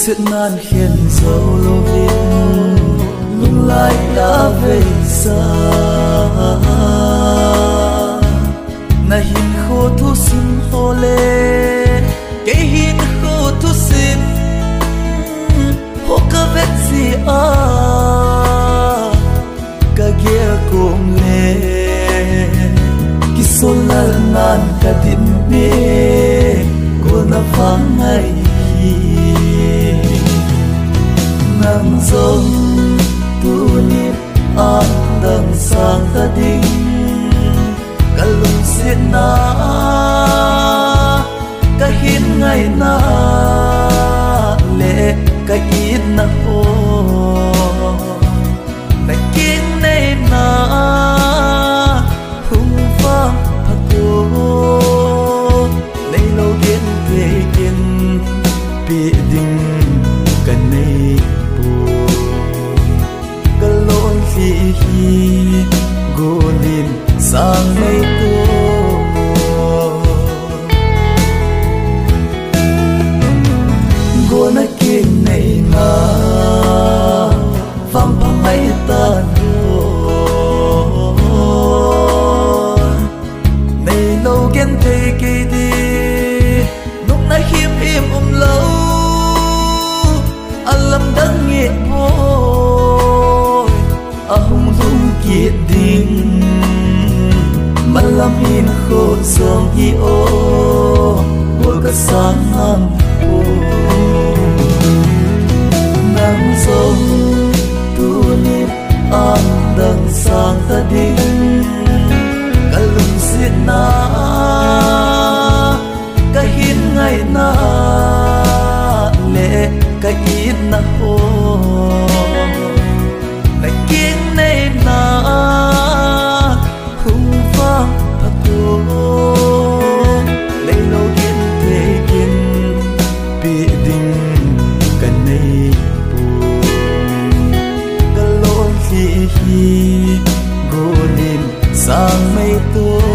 xiết nan khen dấu lô viên lung lại đã về xa na hin khô thu xin hồ lê cái hin khô thu xin hồ ca vết gì ca ghé cùng lê ki sol nan ka din me cô na phang ngày nang dòng tu nip an đằng sang ta ding cả lung xiết na cả hin ngày na lệ cả ít na ho na kinh này na hung vang thật tu này lâu kiến thế kiến bị đình cả này hi golin sang mây to go na kinh này nga vang vang mây ta này lâu ghen thế kỳ đi lúc nãy hiếm hiếm lâu alam đang nghiệt hung hung kiệt đình malam hin khô song hi o bol ka sang ham o nang song tu ni an dang sang ta ding kalung sit na ka hin ngai na le ka it na ho kinh này na hung vang thật tu lấy lâu kiến thế kiến bị đình cả này bu cả lối hi golin sang mây to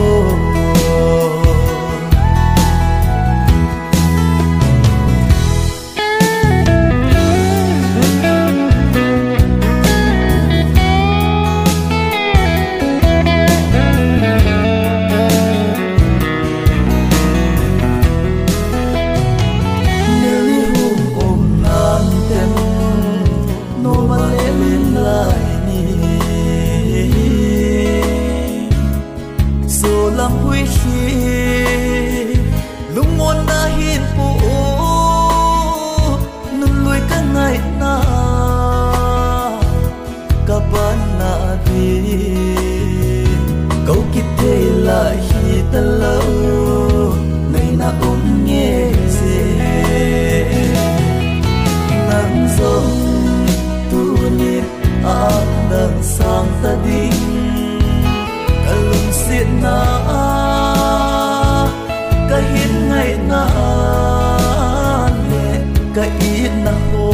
lung môn na hin pu nun lui ka ngai na ka ban na di câu kít thế lại hi ta lâu này na ôm nghe dễ nắng giông tu nip an đằng sang ta ding cả lung xiết na cả hin ngày na lệ cả ít na ho